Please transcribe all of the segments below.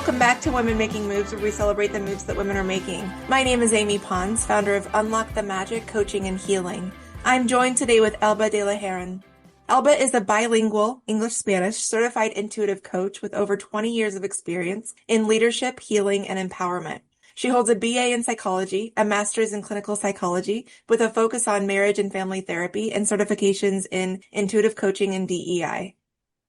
Welcome back to Women Making Moves, where we celebrate the moves that women are making. My name is Amy Pons, founder of Unlock the Magic Coaching and Healing. I'm joined today with Elba de la Herran. Elba is a bilingual English-Spanish certified intuitive coach with over 20 years of experience in leadership, healing, and empowerment. She holds a BA in psychology, a master's in clinical psychology with a focus on marriage and family therapy, and certifications in intuitive coaching and DEI.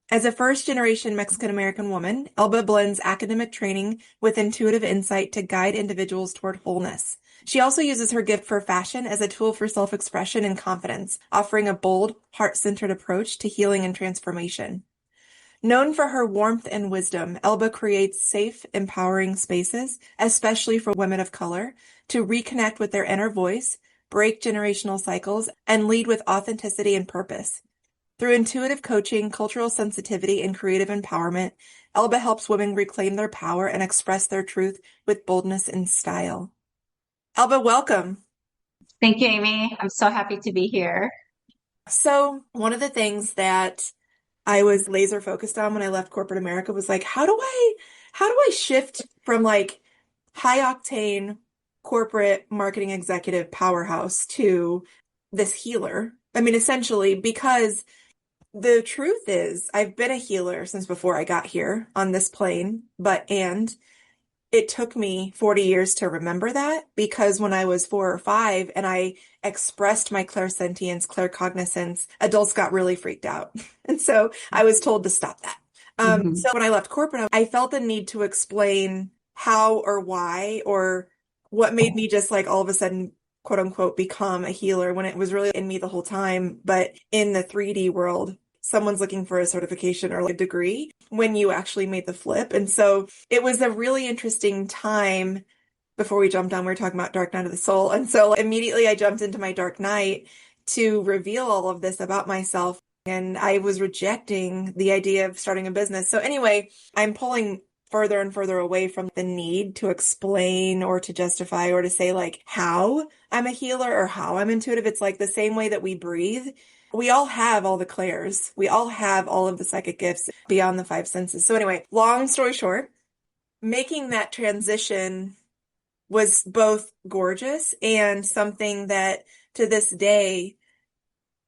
As a first-generation Mexican-American woman, Elba blends academic training with intuitive insight to guide individuals toward wholeness. She also uses her gift for fashion as a tool for self-expression and confidence, offering a bold, heart-centered approach to healing and transformation. Known for her warmth and wisdom, Elba creates safe, empowering spaces, especially for women of color, to reconnect with their inner voice, break generational cycles, and lead with authenticity and purpose. Through intuitive coaching, cultural sensitivity, and creative empowerment, Elba helps women reclaim their power and express their truth with boldness and style. Elba, welcome. Thank you, Amy. I'm so happy to be here. So one of the things that I was laser focused on when I left corporate America was like, how do I shift from like high octane corporate marketing executive powerhouse to this healer? I mean, essentially, because the truth is, I've been a healer since before I got here on this plane, and it took me 40 years to remember that, because when I was 4 or 5 and I expressed my clairsentience, claircognizance, adults got really freaked out. And so I was told to stop that. So when I left corporate, I felt the need to explain how or why or what made me just like all of a sudden, quote unquote, become a healer when it was really in me the whole time. But in the 3D world, someone's looking for a certification or like a degree when you actually made the flip. And so it was a really interesting time. Before we jumped on, we were talking about Dark Night of the Soul. And so immediately I jumped into my dark night to reveal all of this about myself. And I was rejecting the idea of starting a business. So anyway, I'm pulling further and further away from the need to explain or to justify or to say like how I'm a healer or how I'm intuitive. It's like the same way that we breathe. We all have all the clairs. We all have all of the psychic gifts beyond the 5 senses. So anyway, long story short, making that transition was both gorgeous and something that to this day,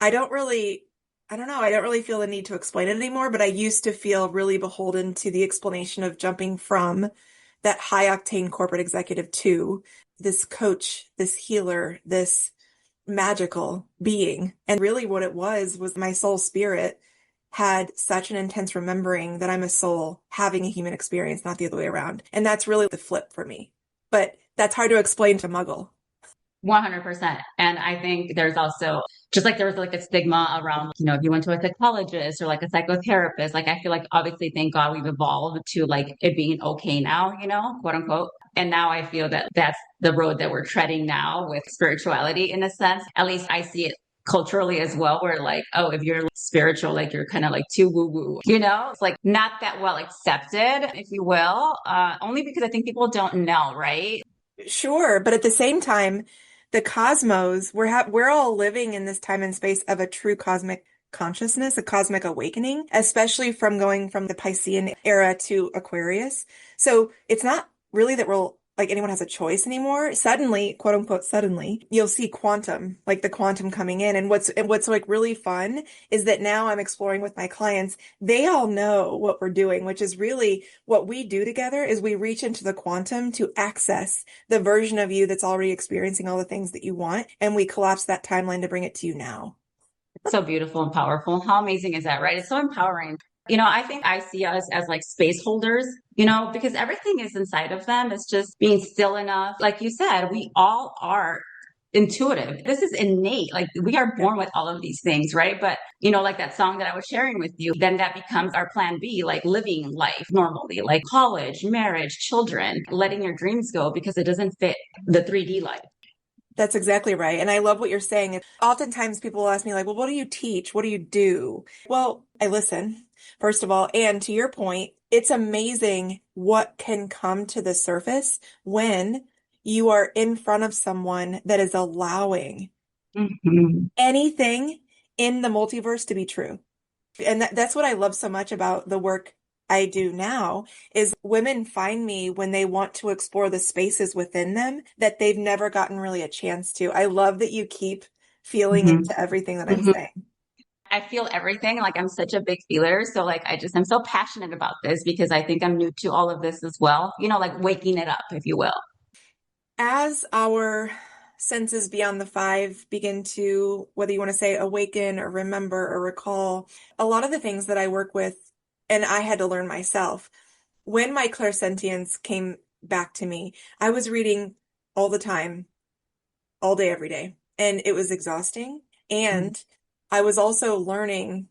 I don't really feel the need to explain it anymore, but I used to feel really beholden to the explanation of jumping from that high octane corporate executive to this coach, this healer, this magical being. And really what it was my soul spirit had such an intense remembering that I'm a soul having a human experience, not the other way around. And that's really the flip for me. But that's hard to explain to Muggle. 100%. And I think there's also, just like there was like a stigma around, if you went to a psychologist or like a psychotherapist, like I feel like obviously, thank God we've evolved to like it being okay now, quote unquote. And now I feel that that's the road that we're treading now with spirituality in a sense. At least I see it culturally as well, where like, oh, if you're spiritual, like you're kind of like too woo-woo, it's like not that well accepted, if you will, only because I think people don't know, right? Sure. But at the same time, the cosmos, we're all living in this time and space of a true cosmic consciousness, a cosmic awakening, especially from going from the Piscean era to Aquarius. So it's not really that anyone has a choice anymore. Suddenly, quote unquote, suddenly, you'll see quantum, like the quantum coming in. And what's like really fun is that now I'm exploring with my clients. They all know what we're doing, which is really what we do together is we reach into the quantum to access the version of you that's already experiencing all the things that you want. And we collapse that timeline to bring it to you now. So beautiful and powerful. How amazing is that, right? It's so empowering. I think I see us as like space holders, because everything is inside of them. It's just being still enough. Like you said, we all are intuitive. This is innate. Like we are born with all of these things, right? But, like that song that I was sharing with you, then that becomes our plan B, like living life normally, like college, marriage, children, letting your dreams go because it doesn't fit the 3D life. That's exactly right. And I love what you're saying. Oftentimes people will ask me like, well, what do you teach? What do you do? Well, I listen, first of all. And to your point, it's amazing what can come to the surface when you are in front of someone that is allowing anything in the multiverse to be true. And that's what I love so much about the work I do now is women find me when they want to explore the spaces within them that they've never gotten really a chance to. I love that you keep feeling Hmm. into everything that I'm Hmm. saying. I feel everything. Like I'm such a big feeler. So like I'm so passionate about this because I think I'm new to all of this as well. Like waking it up, if you will. As our senses beyond the five begin to, whether you want to say awaken or remember or recall, a lot of the things that I work with, and I had to learn myself, when my clairsentience came back to me, I was reading all the time, all day, every day, and it was exhausting. And I was also learning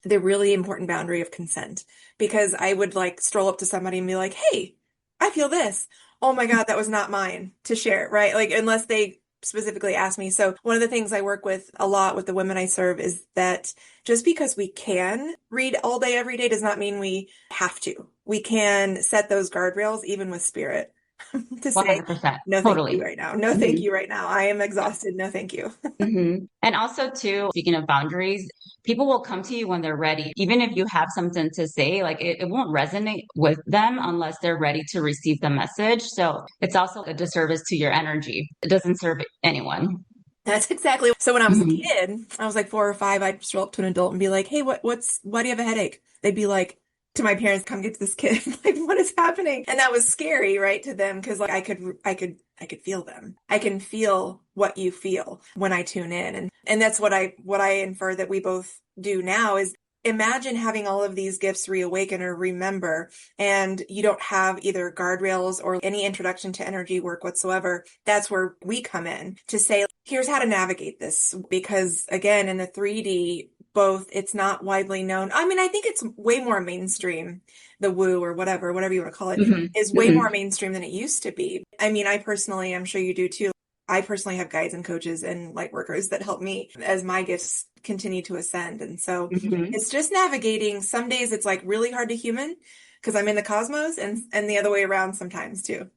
the really important boundary of consent because I would like stroll up to somebody and be like, "Hey, I feel this." Oh my God, that was not mine to share, right? Like, unless they specifically ask me. So, one of the things I work with a lot with the women I serve is that just because we can read all day, every day, does not mean we have to. We can set those guardrails even with spirit to say, 100%. no, thank you Totally. right now. No, thank Hmm. you right now. I am exhausted. No, thank you. And also, too, speaking of boundaries, people will come to you when they're ready. Even if you have something to say, like it won't resonate with them unless they're ready to receive the message. So it's also a disservice to your energy. It doesn't serve anyone. That's exactly. So when I was a Hmm. kid, I was like 4 or 5, I'd stroll up to an adult and be like, "Hey, why do you have a headache?" They'd be like, to my parents, "Come get this kid." Like, what is happening? And that was scary, right, to them because like I could feel them. I can feel what you feel when I tune in, and that's what I infer that we both do now is imagine having all of these gifts reawaken or remember, and you don't have either guardrails or any introduction to energy work whatsoever. That's where we come in to say, here's how to navigate this. Because again, in the 3D, both, it's not widely known. I mean, I think it's way more mainstream. The woo or whatever you want to call it, Hmm. is way more Hmm. mainstream than it used to be. I mean, I personally, I'm sure you do too. I personally have guides and coaches and light workers that help me as my gifts continue to ascend. And so Hmm. it's just navigating. Some days it's like really hard to human because I'm in the cosmos, and the other way around sometimes too.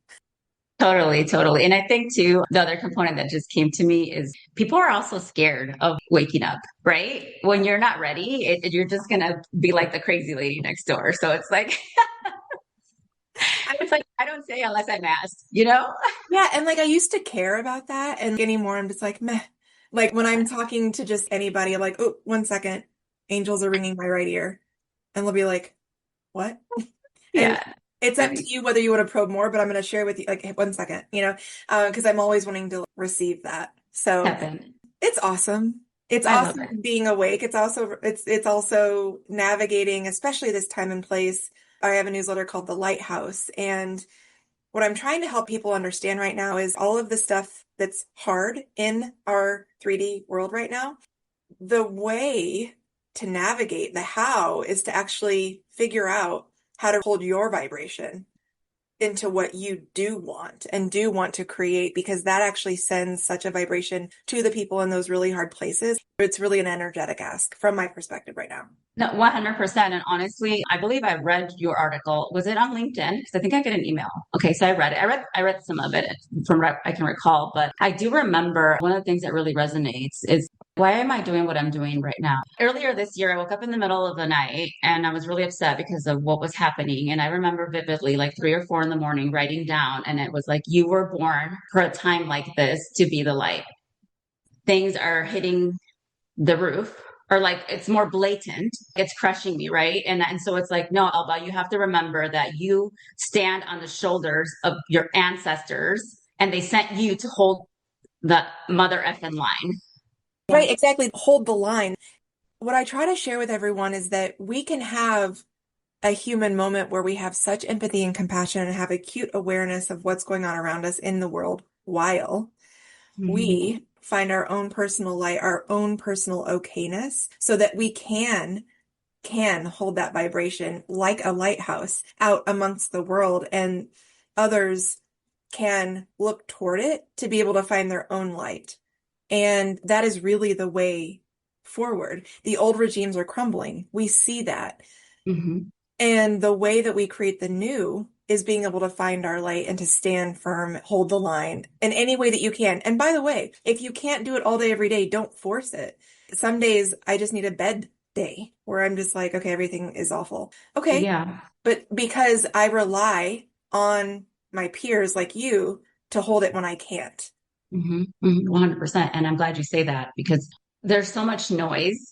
Totally, totally. And I think too, the other component that just came to me is people are also scared of waking up, right? When you're not ready, you're just gonna be like the crazy lady next door. So it's like, I, it's like I don't say unless I'm asked. yeah, and like I used to care about that, and anymore I'm just like meh. Like when I'm talking to just anybody, I'm like, oh, 1 second, angels are ringing my right ear, and they'll be like, what? And Yeah. it's I up to mean, you whether you want to probe more, but I'm going to share with you like, hey, 1 second, because I'm always wanting to receive that. So happen. it's awesome. It's I love it. awesome being awake. It's also navigating, especially this time and place. I have a newsletter called The Lighthouse, and what I'm trying to help people understand right now is all of the stuff that's hard in our 3D world right now. The way to navigate the how is to actually figure out how to hold your vibration into what you do want and do want to create, because that actually sends such a vibration to the people in those really hard places. It's really an energetic ask from my perspective right now. No, 100%. And honestly, I believe I read your article. Was it on LinkedIn? Because I think I get an email. Okay, so I read it. I read some of it from what I can recall, but I do remember one of the things that really resonates is why am I doing what I'm doing right now? Earlier this year, I woke up in the middle of the night and I was really upset because of what was happening. And I remember vividly, like 3 or 4 in the morning, writing down, and it was like, you were born for a time like this to be the light. Things are hitting the roof, or like it's more blatant, it's crushing me, right? And so it's like, no, Elba, you have to remember that you stand on the shoulders of your ancestors and they sent you to hold the mother effing line. Right, exactly. Hold the line. What I try to share with everyone is that we can have a human moment where we have such empathy and compassion and have acute awareness of what's going on around us in the world while Mhm. we find our own personal light, our own personal okayness, so that we can hold that vibration like a lighthouse out amongst the world, and others can look toward it to be able to find their own light. And that is really the way forward. The old regimes are crumbling. We see that. Mhm. And the way that we create the new is being able to find our light and to stand firm, hold the line in any way that you can. And by the way, if you can't do it all day, every day, don't force it. Some days I just need a bed day where I'm just like, okay, everything is awful. Okay. Yeah. But because I rely on my peers like you to hold it when I can't. 100%. And I'm glad you say that because there's so much noise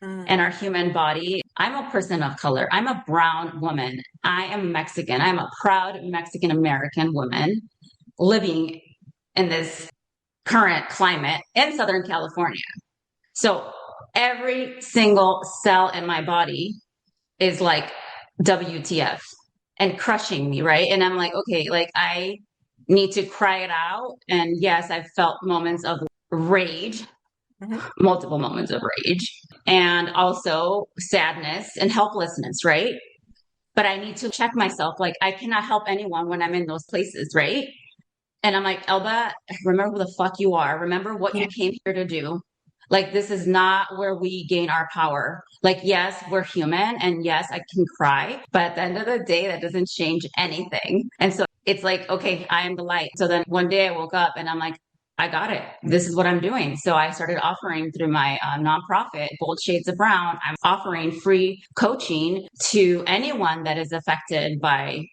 Mm, in our human body. I'm a person of color. I'm a brown woman. I am Mexican. I'm a proud Mexican American woman living in this current climate in Southern California. So every single cell in my body is like WTF and crushing me, right? And I'm like, okay, like I need to cry it out. And yes, I've felt moments of rage, mhm. multiple moments of rage, and also sadness and helplessness, right? But I need to check myself. Like, I cannot help anyone when I'm in those places, right? And I'm like, Elba, remember who the fuck you are. Remember what you came here to do. Like, this is not where we gain our power. Like, yes, we're human. And yes, I can cry. But at the end of the day, that doesn't change anything. And so it's like, okay, I am the light. So then one day I woke up and I'm like, I got it. This is what I'm doing. So I started offering through my nonprofit, Bold Shades of Brown. I'm offering free coaching to anyone that is affected by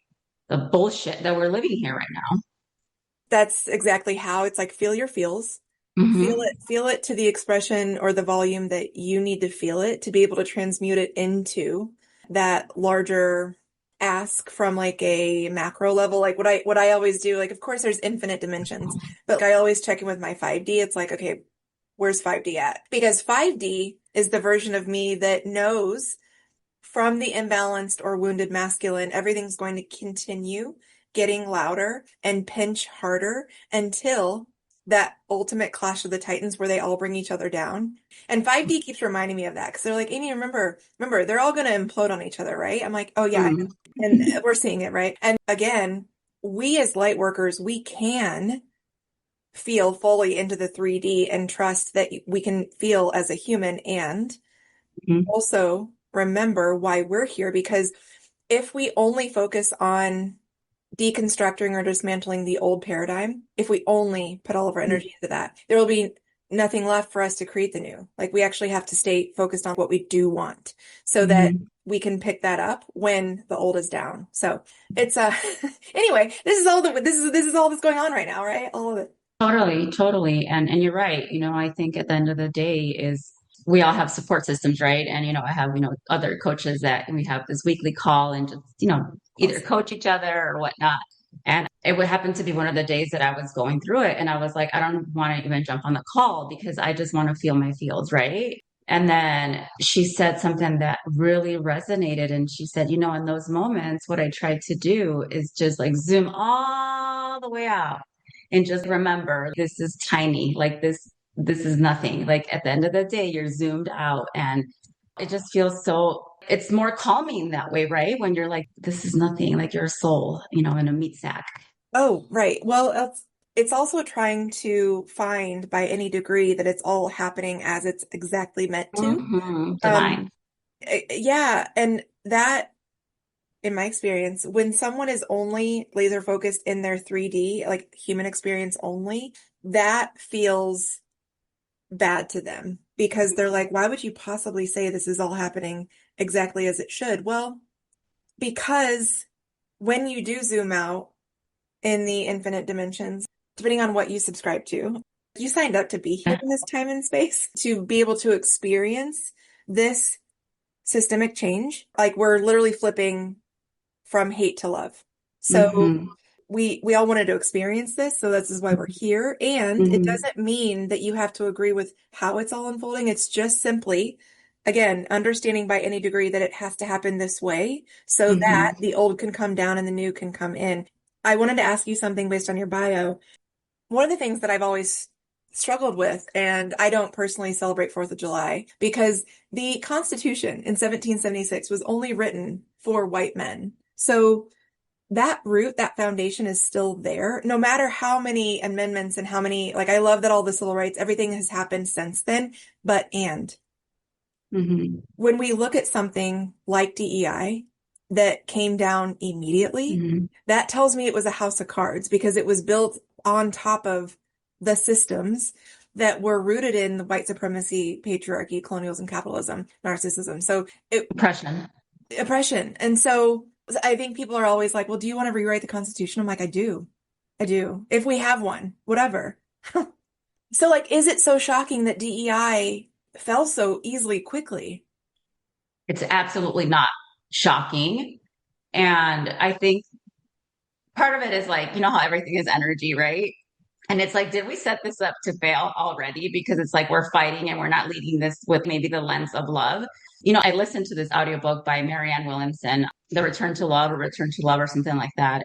the bullshit that we're living here right now. That's exactly how it's like feel your feels. Mm-hmm. Feel it to the expression or the volume that you need to feel it to be able to transmute it into that larger ask from like a macro level. Like what I always do, like of course there's infinite dimensions, but like, I always check in with my 5D. It's like, okay, where's 5D at? Because 5D is the version of me that knows from the imbalanced or wounded masculine, everything's going to continue getting louder and pinch harder until that ultimate clash of the titans where they all bring each other down. And 5D keeps reminding me of that because they're like, Amy, remember, they're all going to implode on each other, right? I'm like, oh yeah, Mm-hmm. and we're seeing it, right? And again, we as light workers, we can feel fully into the 3D and trust that we can feel as a human and also remember why we're here because if we only focus on deconstructing or dismantling the old paradigm, if we only put all of our energy into that, there will be nothing left for us to create the new. Like we actually have to stay focused on what we do want so that Mm-hmm. we can pick that up when the old is down. So it's anyway, this is all that's going on right now, right? All of it. Totally, totally. And you're right. I think at the end of the day is we all have support systems, right? And I have, other coaches that we have this weekly call and just, either Awesome. coach each other or whatnot. And it would happen to be one of the days that I was going through it. And I was like, I don't want to even jump on the call because I just want to feel my feels, right? And then she said something that really resonated. And she said, in those moments, what I tried to do is just like zoom all the way out and just remember this is tiny. Like this is nothing. Like at the end of the day, you're zoomed out and it just feels so it's more calming that way, right? When you're like, this is nothing, like your soul, in a meat sack. Oh, right. Well, it's also trying to find by any degree that it's all happening as it's exactly meant to. Um, Divine. yeah, and that, in my experience, when someone is only laser focused in their 3D, like human experience only, that feels bad to them because they're like, why would you possibly say this is all happening exactly as it should? Well, because when you do zoom out in the infinite dimensions, depending on what you subscribe to. You signed up to be here Yeah. in this time and space to be able to experience this systemic change. Like we're literally flipping from hate to love. So Mm-hmm. we all wanted to experience this, so this is why we're here. And it Mm-hmm. doesn't mean that you have to agree with how it's all unfolding. It's just simply, again, understanding by any degree that it has to happen this way so that Mm-hmm. the old can come down and the new can come in. I wanted to ask you something based on your bio. One of the things that I've always struggled with, and I don't personally celebrate 4th of July because the Constitution in 1776 was only written for white men. So that root, that foundation is still there, no matter how many amendments and how many, like, I love that all the civil rights, everything has happened since then. But, and Mm-hmm. when we look at something like DEI that came down immediately, Mm-hmm. that tells me it was a house of cards because it was built on top of the systems that were rooted in the white supremacy, patriarchy, colonialism, capitalism, narcissism. So Oppression. oppression. And so I think people are always like, well, do you want to rewrite the Constitution? I'm like, I do. I do. If we have one, whatever. So like, is it so shocking that DEI fell so easily quickly? It's absolutely not shocking. And I think part of it is like, you know how everything is energy, right? And it's like, did we set this up to fail already? Because it's like we're fighting and we're not leading this with maybe the lens of love. You know, I listened to this audiobook by Marianne Williamson, The Return to Love or Return to Love or something like that.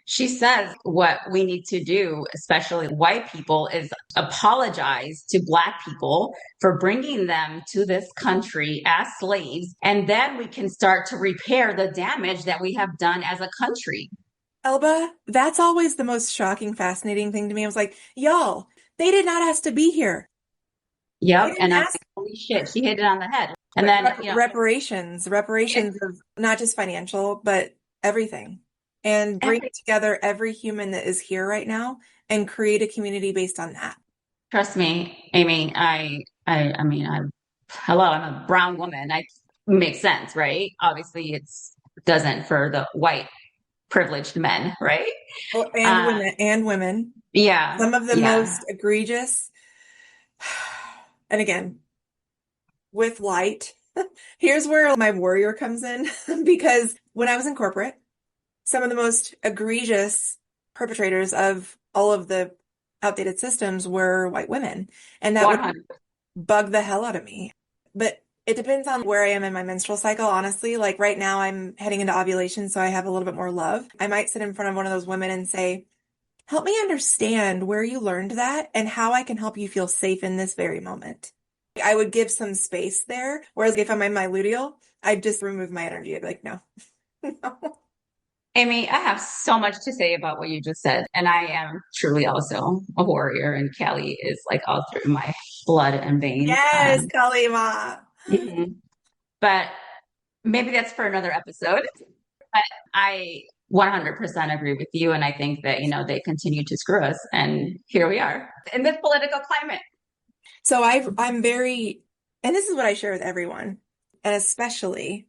She says what we need to do, especially white people, is apologize to Black people for bringing them to this country as slaves. And then we can start to repair the damage that we have done as a country. Elba, that's always the most shocking, fascinating thing to me. I was like, y'all, they did not ask to be here. They Yep. didn't And I'm ask like, holy shit, she hit it on the head. And then, you know, reparations of not just financial, but everything. And bring every, together every human that is here right now and create a community based on that. trust me, Amy, I mean, hello, I'm a brown woman. I makes sense, right? Obviously, it's doesn't for the white privileged men, right? Oh, and Uh, women. yeah, Some of the yeah, most egregious, and again, with light. Here's where my warrior comes in because when I was in corporate, some of the most egregious perpetrators of all of the outdated systems were white women. And that would 100. bug the hell out of me. But it depends on where I am in my menstrual cycle, honestly. Like right now, I'm heading into ovulation, so I have a little bit more love. I might sit in front of one of those women and say, help me understand where you learned that and how I can help you feel safe in this very moment. I would give some space there. Whereas if I'm in my luteal, I'd just remove my energy. I'd be like, no, no. Amy, I have so much to say about what you just said, and I am truly also a warrior, and Kelly is like all through my blood and veins. Yes, Kalima. Mhm. But maybe that's for another episode. But I 100% agree with you. And I think that, you know, they continue to screw us. And here we are in this political climate. So I'm very, and this is what I share with everyone, and especially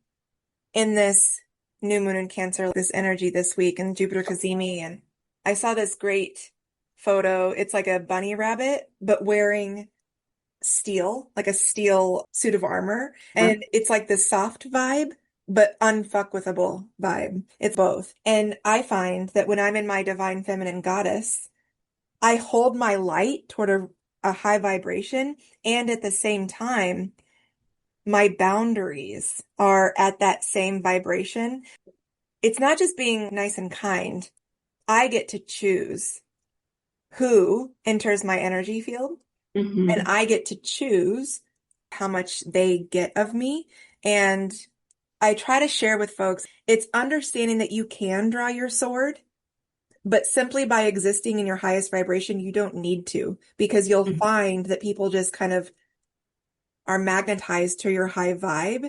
in this new moon in Cancer, this energy this week and Jupiter Kazemi. And I saw this great photo. It's like a bunny rabbit, but wearing steel, like a steel suit of armor. And it's like this soft vibe, but unfuckwithable vibe. It's both. And I find that when I'm in my divine feminine goddess, I hold my light toward a high vibration. And at the same time, my boundaries are at that same vibration. It's not just being nice and kind. I get to choose who enters my energy field, and Mm-hmm. I get to choose how much they get of me. And I try to share with folks, it's understanding that you can draw your sword, but simply by existing in your highest vibration, you don't need to, because you'll find that people just kind of are magnetized to your high vibe,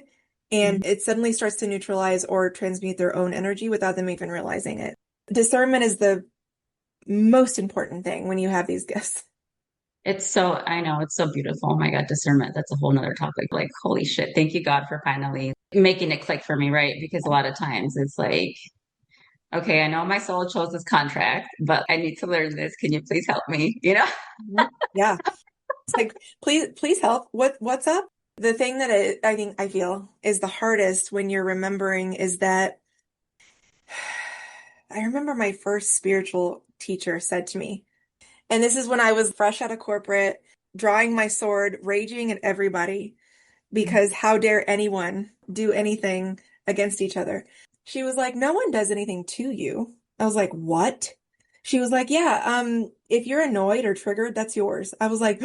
and it suddenly starts to neutralize or transmute their own energy without them even realizing it. Discernment is the most important thing when you have these gifts. It's so, I know, it's so beautiful. Oh my God, discernment. That's a whole nother topic. Like, holy shit. Thank you, God, for finally making it click for me, right? Because a lot of times it's like, okay, I know my soul chose this contract, but I need to learn this. Can you please help me? You know? Mhm. Yeah. It's like, please help. What's up? The thing that I think I feel is the hardest when you're remembering is that I remember my first spiritual teacher said to me, and this is when I was fresh out of corporate, drawing my sword, raging at everybody because how dare anyone do anything against each other? She was like, no one does anything to you. I was like, what? She was like, yeah, if you're annoyed or triggered, that's yours. I was like,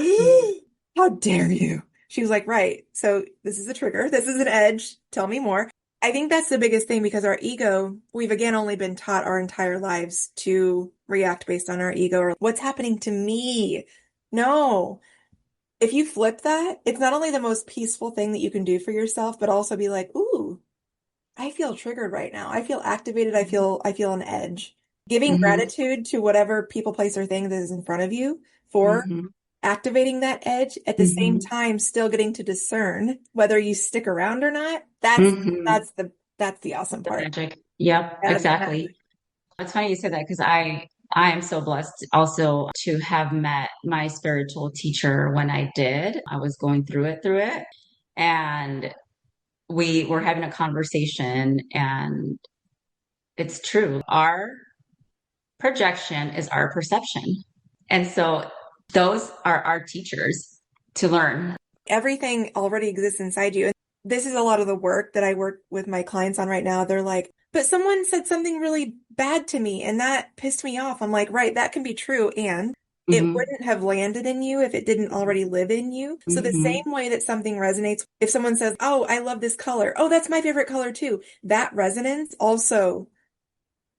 how dare you? She was like, right. So this is a trigger. This is an edge. Tell me more. I think that's the biggest thing because our ego, we've again only been taught our entire lives to react based on our ego or what's happening to me. No, if you flip that, it's not only the most peaceful thing that you can do for yourself, but also be like, ooh, I feel triggered right now. I feel activated. I feel an edge. Giving Mm-hmm. gratitude to whatever people, place, or thing that is in front of you for Mm-hmm. activating that edge at the same Hmm. time, still getting to discern whether you stick around or not. Hmm. That's the awesome The part. magic. Yep, Yeah, the exactly. magic. It's funny you say that because I am so blessed also to have met my spiritual teacher when I did. I was going through it. And we were having a conversation, and it's true. Our projection is our perception. And so those are our teachers to learn. Everything already exists inside you. And this is a lot of the work that I work with my clients on right now. They're like, but someone said something really bad to me and that pissed me off. I'm like, right, that can be true. And it Hmm. wouldn't have landed in you if it didn't already live in you. So the Hmm. same way that something resonates, if someone says, oh, I love this color. Oh, that's my favorite color too. That resonance also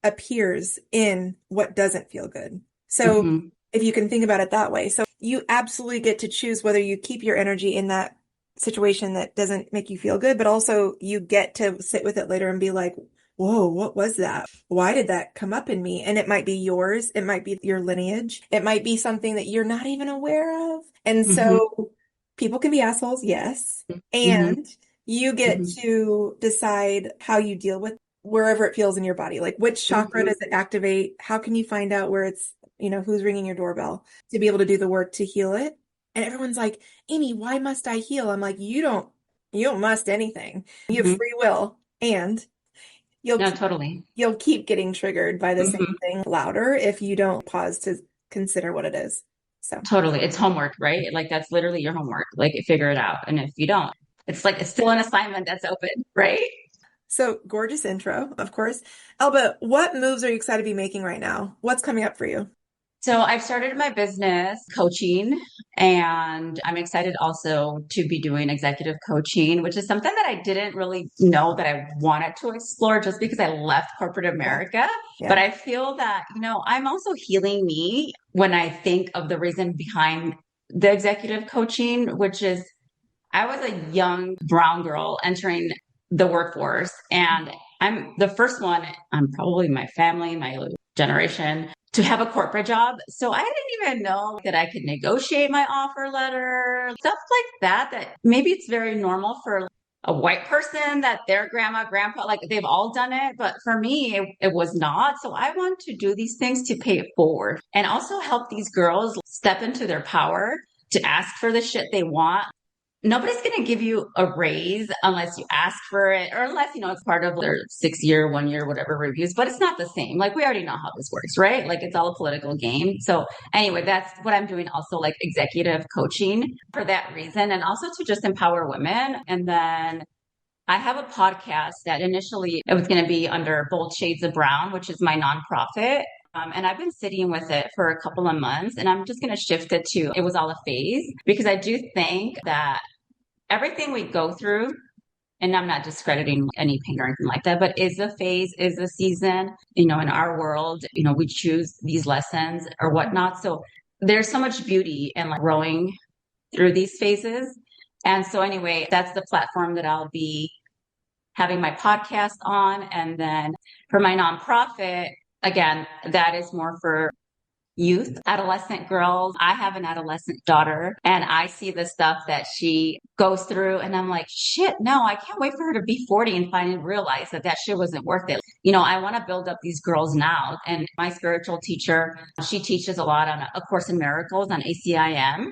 appears in what doesn't feel good. So Hmm. if you can think about it that way, so you absolutely get to choose whether you keep your energy in that situation that doesn't make you feel good, but also you get to sit with it later and be like, whoa, what was that? Why did that come up in me? And it might be yours. It might be your lineage. It might be something that you're not even aware of. And Hmm. so people can be assholes, yes. Hmm. And you get Hmm. to decide how you deal with wherever it feels in your body. Like which chakra Hmm. does it activate? How can you find out where it's, who's ringing your doorbell to be able to do the work to heal it? And everyone's like, Amy, why must I heal? I'm like, you don't must anything. You have Hmm. free will and you'll No, keep, totally. you'll keep getting triggered by the same Hmm. thing louder if you don't pause to consider what it is. So, Totally. It's homework, right? Like that's literally your homework. Like figure it out. And if you don't, it's like it's still an assignment that's open, right? so gorgeous intro, of course. Elba, what moves are you excited to be making right now? What's coming up for you? So I've started my business coaching, and I'm excited also to be doing executive coaching, which is something that I didn't really know that I wanted to explore just because I left corporate Yeah. America. But Yeah. I feel that, I'm also healing me when I think of the reason behind the executive coaching, which is I was a young brown girl entering the workforce, and I'm the first one, I'm probably my family, my generation, to have a corporate job. So I didn't even know that I could negotiate my offer letter, stuff like that, that maybe it's very normal for a white person that their grandma, grandpa, like they've all done it. But for me, it was not. So I want to do these things to pay it forward and also help these girls step into their power to ask for the shit they want. Nobody's going to give you a raise unless you ask for it or unless, it's part of their 6 year, 1 year, whatever reviews, but it's not the same. Like we already know how this works, right? Like it's all a political game. So anyway, that's what I'm doing also like executive coaching for that reason and also to just empower women. And then I have a podcast that initially it was going to be under Bold Shades of Brown, which is my nonprofit. And I've been sitting with it for a couple of months and I'm just going to shift it to it was all a phase because I do think that everything we go through, and I'm not discrediting any pain or anything like that, but is a phase, is a season, in our world, we choose these lessons or whatnot. So there's so much beauty in like growing through these phases. And so anyway, that's the platform that I'll be having my podcast on. And then for my nonprofit, again, that is more for youth, adolescent girls. I have an adolescent daughter and I see the stuff that she goes through and I'm like, shit, no, I can't wait for her to be 40 and finally realize that that shit wasn't worth it. I want to build up these girls now. And my spiritual teacher, she teaches a lot on A Course in Miracles on ACIM.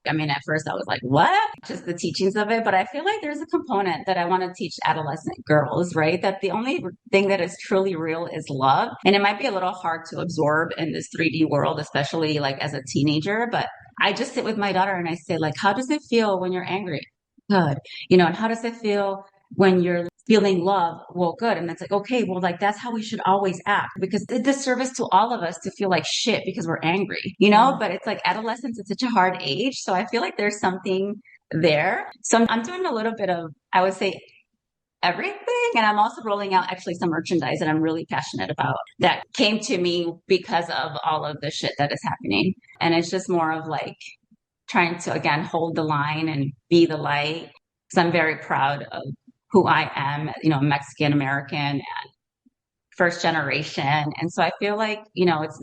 I mean, at first I was like, what? Just the teachings of it. But I feel like there's a component that I want to teach adolescent girls, right? That the only thing that is truly real is love. And it might be a little hard to absorb in this 3D world, especially like as a teenager. But I just sit with my daughter and I say, like, how does it feel when you're angry? Good. And how does it feel when you're feeling love? Well, good. And it's like, okay, well, like that's how we should always act because it's a disservice to all of us to feel like shit because we're angry. Mm. But it's like adolescence is such a hard age. So I feel like there's something there. So I'm doing a little bit of, I would say, everything. And I'm also rolling out actually some merchandise that I'm really passionate about that came to me because of all of the shit that is happening. And it's just more of like trying to, again, hold the line and be the light. Because I'm very proud of who I am, Mexican American and first generation. And so I feel like,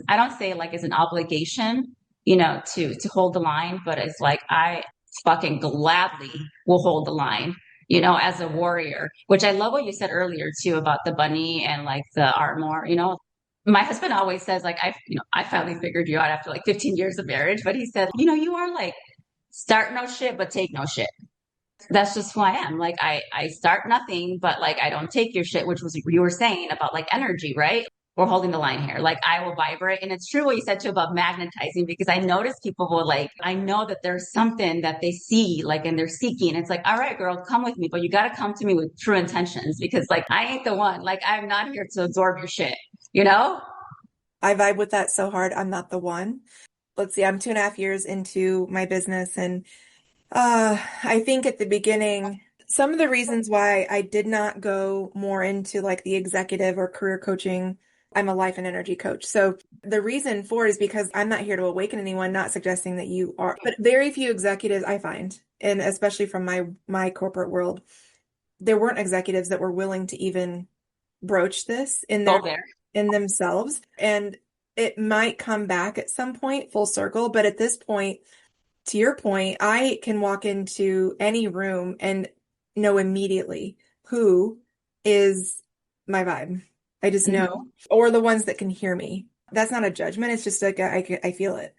I don't say like it's an obligation, to hold the line, but it's like I fucking gladly will hold the line, as a warrior, which I love what you said earlier too about the bunny and like the armor, My husband always says like I finally figured you out after like 15 years of marriage, but he said, you are like start no shit but take no shit. That's just who I am. Like I start nothing, but like I don't take your shit, which was what you were saying about like energy, right? We're holding the line here. Like I will vibrate. And it's true what you said too about magnetizing, because I notice people will like, I know that there's something that they see, like, and they're seeking. It's like, all right, girl, come with me, but you got to come to me with true intentions, because like I ain't the one. Like I'm not here to absorb your shit, you know? I vibe with that so hard. I'm not the one. Let's see, I'm 2.5 years into my business, and I think at the beginning, some of the reasons why I did not go more into like the executive or career coaching, I'm a life and energy coach. So the reason for it is because I'm not here to awaken anyone, not suggesting that you are, but very few executives I find, and especially from my corporate world, there weren't executives that were willing to even broach this Go there. in themselves. And it might come back at some point full circle, but at this point, to your point, I can walk into any room and know immediately who is my vibe. I just know, or the ones that can hear me. That's not a judgment. It's just like I feel it.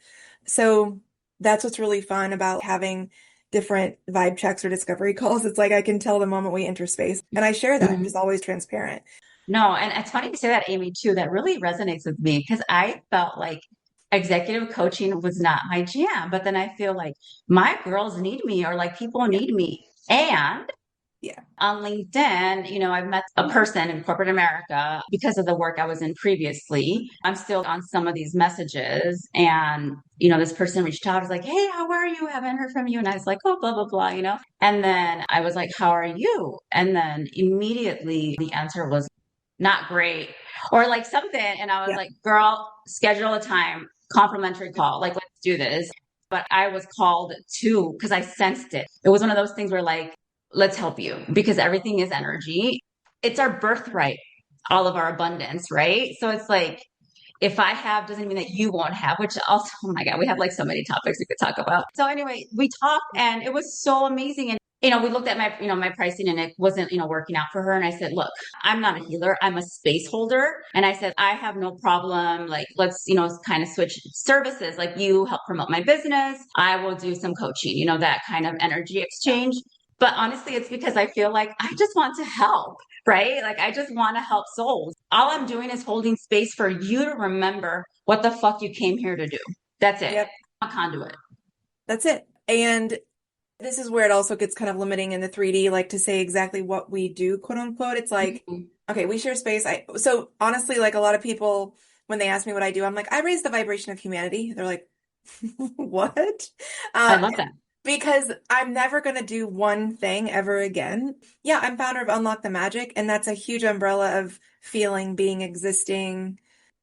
So that's what's really fun about having different vibe checks or discovery calls. It's like I can tell the moment we enter space, and I share that. I'm Mhm. just always transparent. No, and it's funny you say that, Amy, too. That really resonates with me because I felt like executive coaching was not my jam. But then I feel like my girls need me, or like people Yeah, need me. And yeah, on LinkedIn, I've met a person in corporate America because of the work I was in previously. I'm still on some of these messages. And, this person reached out, was like, hey, how are you? Haven't heard from you. And I was like, oh, blah, blah, blah. And then I was like, how are you? And then immediately the answer was not great or like something. And I was yeah. like, girl, schedule a time, complimentary call. Like, let's do this. But I was called too because I sensed it. It was one of those things where like, let's help you because everything is energy. It's our birthright, all of our abundance, right? So it's like, if I have doesn't mean that you won't have, which also, oh my God, we have like so many topics we could talk about. So anyway, we talked and it was so amazing. And, we looked at my pricing and it wasn't, working out for her. And I said, look, I'm not a healer. I'm a space holder. And I said, I have no problem. Like, let's, kind of switch services. Like you help promote my business. I will do some coaching, that kind of energy exchange. But honestly, it's because I feel like I just want to help, right? Like I just want to help souls. All I'm doing is holding space for you to remember what the fuck you came here to do. That's it. Yep, A conduit. that's it. And this is where it also gets kind of limiting in the 3D, like to say exactly what we do, quote unquote. It's like, Mhm. okay, we share space. So honestly, like a lot of people, when they ask me what I do, I'm like, I raise the vibration of humanity. They're like, what? I Uh, love that. because I'm never going to do one thing ever again. Yeah, I'm founder of Unlock the Magic, and that's a huge umbrella of feeling, being, existing,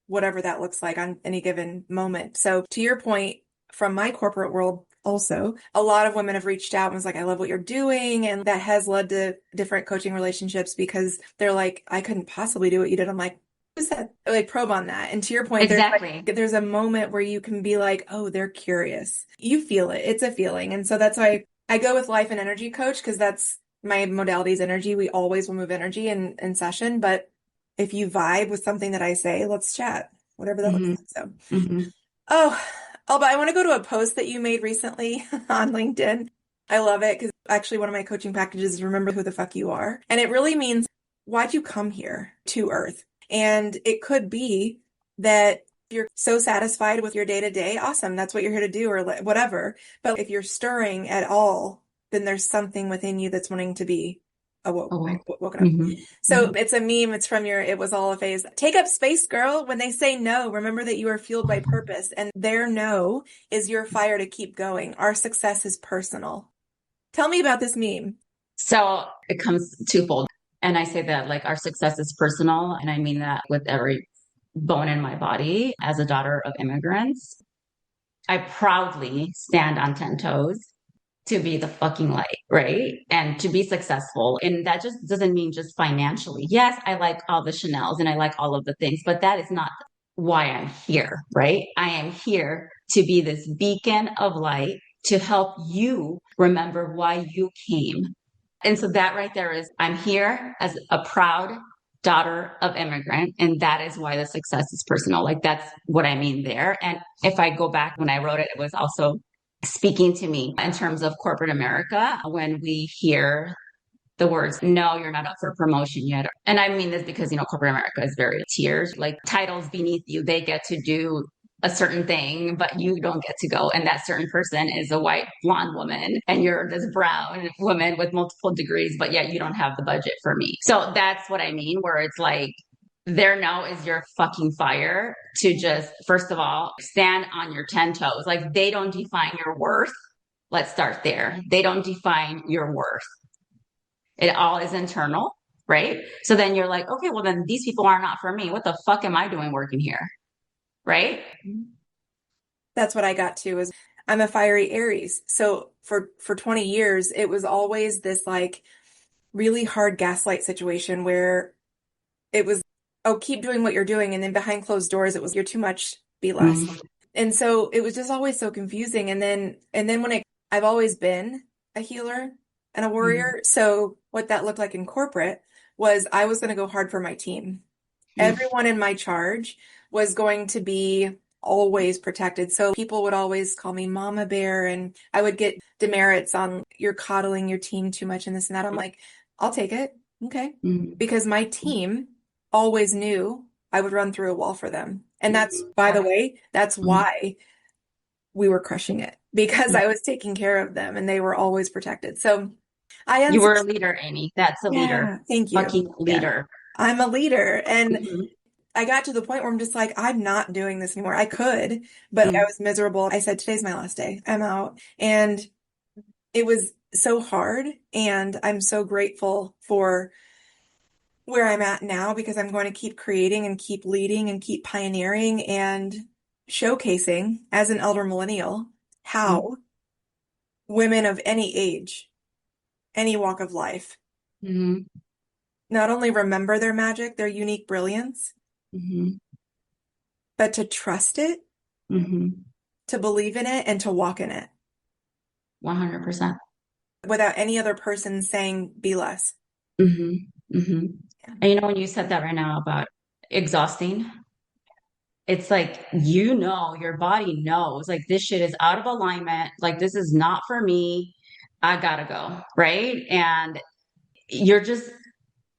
whatever that looks like on any given moment. So to your point, from my corporate world, also, a lot of women have reached out and was like, I love what you're doing. And that has led to different coaching relationships because they're like, I couldn't possibly do what you did. I'm like, what is that? Like probe on that. And to your point, Exactly. there's a moment where you can be like, oh, they're curious. You feel it. It's a feeling. And so that's why I go with life and energy coach because that's my modality is energy. We always will move energy in session. But if you vibe with something that I say, let's chat, whatever that looks Hmm. like. So, Hmm. oh, Alba, I want to go to a post that you made recently on LinkedIn. I love it because actually one of my coaching packages is remember who the fuck you are. And it really means why'd you come here to Earth? And it could be that you're so satisfied with your day to day, awesome, that's what you're here to do or whatever. But if you're stirring at all, then there's something within you that's wanting to be awoke, Oh, woken up. hmm. So it's a meme. It's from it was all a phase. Take up space, girl. When they say no, remember that you are fueled by purpose and their no is your fire to keep going. Our success is personal. Tell me about this meme. So it comes twofold. And I say that like our success is personal. And I mean that with every bone in my body as a daughter of immigrants. I proudly stand on 10 toes to be the fucking light, right? And to be successful. And that just doesn't mean just financially. Yes, I like all the Chanels and I like all of the things, but that is not why I'm here, right? I am here to be this beacon of light to help you remember why you came. And so that right there is, I'm here as a proud daughter of immigrant. And that is why the success is personal. Like that's what I mean there. And if I go back when I wrote it, it was also speaking to me in terms of corporate America when we hear the words, no, you're not up for promotion yet. And I mean this because, corporate America is very tiers, like titles beneath you, they get to do a certain thing, but you don't get to go. And that certain person is a white blonde woman and you're this brown woman with multiple degrees, but yet you don't have the budget for me. So that's what I mean, where it's like, their no is your fucking fire to just, first of all, stand on your 10 toes. Like they don't define your worth. Let's start there. They don't define your worth. It all is internal, right? So then you're like, okay, well then these people are not for me. What the fuck am I doing working here? Right? That's what I got to is I'm a fiery Aries. So for 20 years, it was always this like really hard gaslight situation where it was, oh, keep doing what you're doing. And then behind closed doors, it was, you're too much, be less. Mm-hmm. And so it was just always so confusing. And then I've always been a healer and a warrior. So what that looked like in corporate was I was going to go hard for my team. Mm-hmm. Everyone in my charge was going to be always protected. So people would always call me mama bear and I would get demerits on you're coddling your team too much and this and that. I'm like, I'll take it. Okay. Mm-hmm. Because my team always knew I would run through a wall for them. And that's, by the way, that's why we were crushing it because I was taking care of them and they were always protected. So you were a leader, Amy. That's a leader. yeah, thank you. Fucking leader. Yeah. I'm a leader. And Mm-hmm. I got to the point where I'm just like, I'm not doing this anymore. I could, but I was miserable. I said, today's my last day. I'm out. And it was so hard. And I'm so grateful for where I'm at now because I'm going to keep creating and keep leading and keep pioneering and showcasing as an elder millennial how women of any age, any walk of life, Mm-hmm. not only remember their magic, their unique brilliance, Mm-hmm. but to trust it, to believe in it, and to walk in it 100%. without any other person saying, be less. Mm-hmm. Mm-hmm. Yeah. And when you said that right now about exhausting, it's like, your body knows, like, this shit is out of alignment. Like, this is not for me. I gotta go. Right. And you're just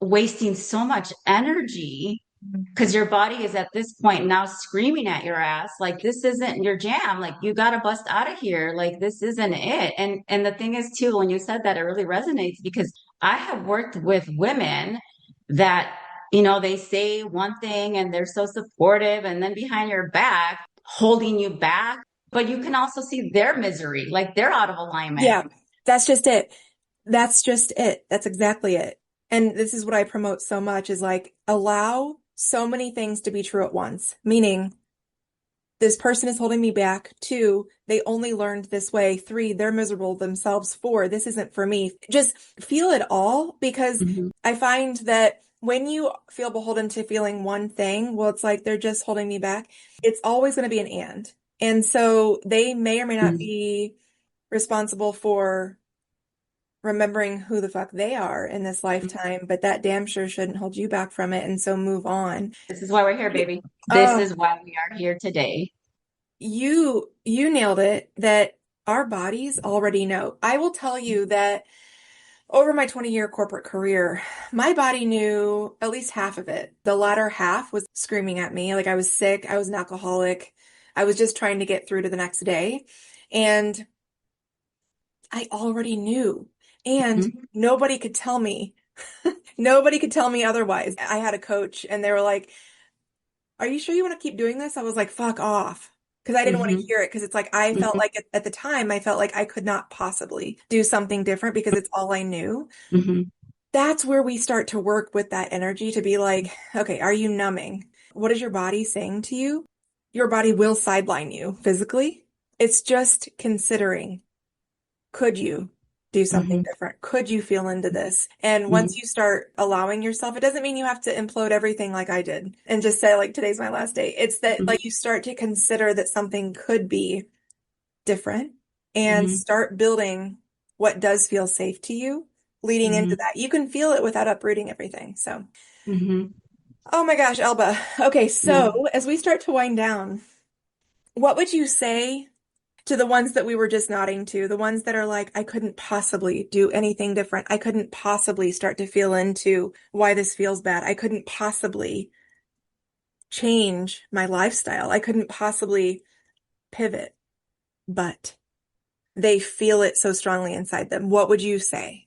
wasting so much energy because your body is at this point now screaming at your ass like this isn't your jam, like you got to bust out of here, like this isn't it. And the thing is too, when you said that, it really resonates because I have worked with women that they say one thing and they're so supportive and then behind your back holding you back, but you can also see their misery, like they're out of alignment. Yeah, that's just it. That's just it. That's exactly it. And this is what I promote so much is like allow so many things to be true at once, meaning this person is holding me back. 2, they only learned this way. 3, they're miserable themselves. 4, this isn't for me. Just feel it all because I find that when you feel beholden to feeling one thing, well, it's like they're just holding me back. It's always going to be an and. And so they may or may not be responsible for remembering who the fuck they are in this lifetime, but that damn sure shouldn't hold you back from it. And so move on. This is why we're here, baby. This is why we are here today. You nailed it that our bodies already know. I will tell you that over my 20-year corporate career, my body knew at least half of it. The latter half was screaming at me like I was sick, I was an alcoholic, I was just trying to get through to the next day. And I already knew. And nobody could tell me. Nobody could tell me otherwise. I had a coach and they were like, are you sure you want to keep doing this? I was like, fuck off. Because I didn't want to hear it. Because it's like, I felt like at the time, I felt like I could not possibly do something different because it's all I knew. That's where we start to work with that energy to be like, okay, are you numbing? What is your body saying to you? Your body will sideline you physically. It's just considering, could you? do something hmm different? Could you feel into this? And once hmm you start allowing yourself, it doesn't mean you have to implode everything like I did and just say, like, today's my last day. It's that, like, you start to consider that something could be different and hmm start building what does feel safe to you leading into hmm that. You can feel it without uprooting everything. So, hmm oh my gosh, Elba. Okay, Yeah. so as we start to wind down, what would you say to the ones that we were just nodding to, the ones that are like, I couldn't possibly do anything different. I couldn't possibly start to feel into why this feels bad. I couldn't possibly change my lifestyle. I couldn't possibly pivot, but they feel it so strongly inside them. What would you say?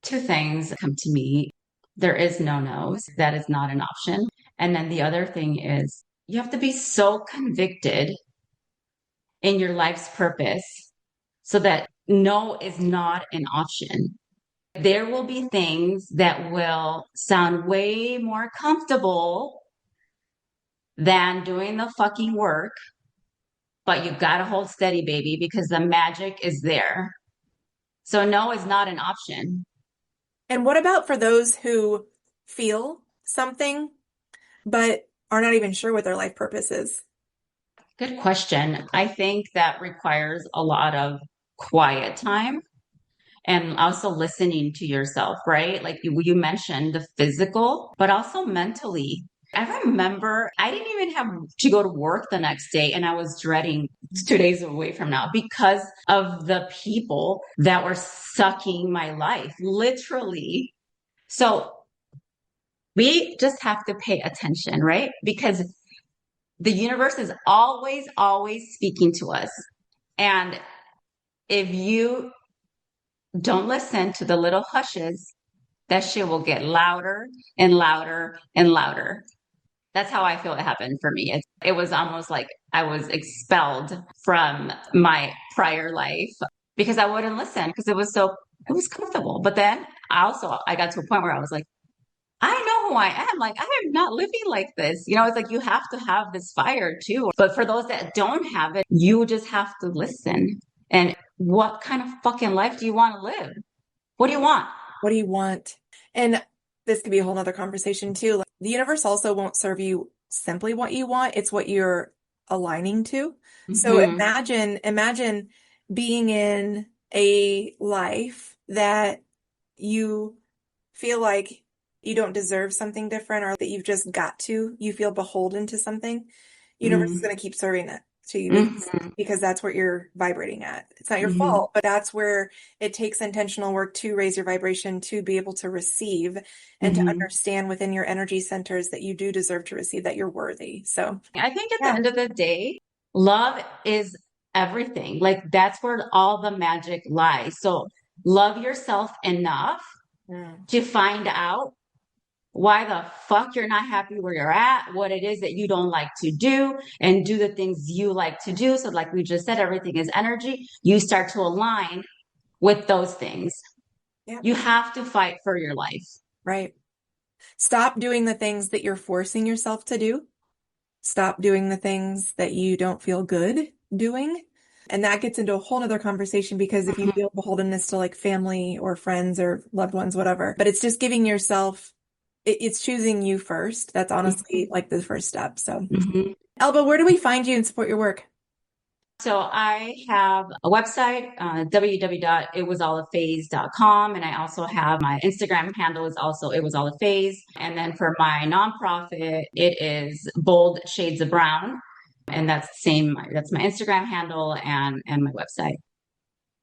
Two things come to me. There is no no's. That is not an option. And then the other thing is you have to be so convicted in your life's purpose so that no is not an option. There will be things that will sound way more comfortable than doing the fucking work, but you gotta hold steady, baby, because the magic is there. So no is not an option. And what about for those who feel something, but are not even sure what their life purpose is? Good question. I think that requires a lot of quiet time and also listening to yourself, right? Like you mentioned the physical, but also mentally. I remember I didn't even have to go to work the next day and I was dreading 2 days away from now because of the people that were sucking my life, literally. So we just have to pay attention, right? Because the universe is always, always speaking to us. And if you don't listen to the little hushes, that shit will get louder and louder and louder. That's how I feel it happened for me. It was almost like I was expelled from my prior life because I wouldn't listen because it was comfortable. But then I got to a point where I was like, I know who I am. Like, I am not living like this. It's like you have to have this fire too. But for those that don't have it, you just have to listen. And what kind of fucking life do you want to live? What do you want? What do you want? And this could be a whole nother conversation too. Like, the universe also won't serve you simply what you want. It's what you're aligning to. So hmm imagine being in a life that you feel like you don't deserve something different or that you've just got to, you feel beholden to something. Universe is hmm going to keep serving that to you hmm because that's what you're vibrating at. It's not your hmm fault, but that's where it takes intentional work to raise your vibration to be able to receive and to hmm understand within your energy centers that you do deserve to receive, that you're worthy. So, I think at the yeah. end of the day, love is everything. Like that's where all the magic lies. So love yourself enough Mm. to find out why the fuck you're not happy where you're at, what it is that you don't like to do, and do the things you like to do. So, like we just said, everything is energy. You start to align with those things. Yeah, You have to fight for your life. right. Stop doing the things that you're forcing yourself to do. Stop doing the things that you don't feel good doing. And that gets into a whole nother conversation because if you Mhm, feel beholdenness to like family or friends or loved ones, whatever, but it's just giving yourself, it's choosing you first. That's honestly like the first step. So, mhm. Elba, where do we find you and support your work? So I have a website, www.itwasallaphaze.com, and I also have my Instagram handle is also It Was All a Phase. And then for my nonprofit, it is Bold Shades of Brown, and that's the same. That's my Instagram handle and my website.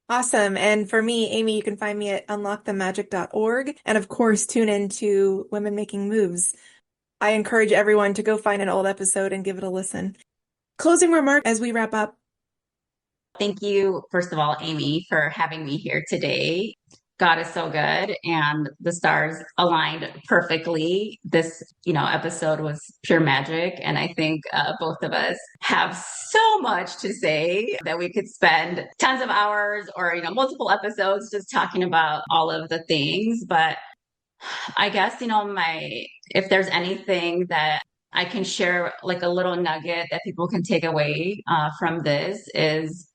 Awesome. And for me, Amy, you can find me at unlockthemagic.org. And of course, tune into Women Making Moves. I encourage everyone to go find an old episode and give it a listen. Closing remark as we wrap up. Thank you, first of all, Amy, for having me here today. God is so good, and the stars aligned perfectly. This, episode was pure magic, and I think both of us have so much to say that we could spend tons of hours or multiple episodes just talking about all of the things. But I guess my if there's anything that I can share, like a little nugget that people can take away from this is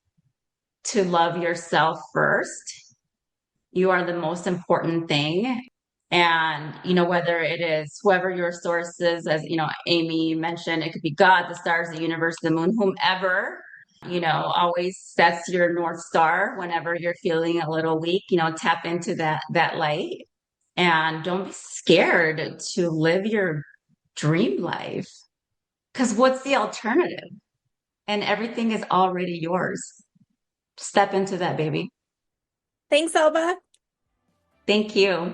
to love yourself first You are the most important thing. And, whether it is whoever your source is, as, Amy mentioned, it could be God, the stars, the universe, the moon, whomever, always sets your North Star whenever you're feeling a little weak, tap into that light and don't be scared to live your dream life. Because what's the alternative? And everything is already yours. Step into that, baby. Thanks, Elba. Thank you.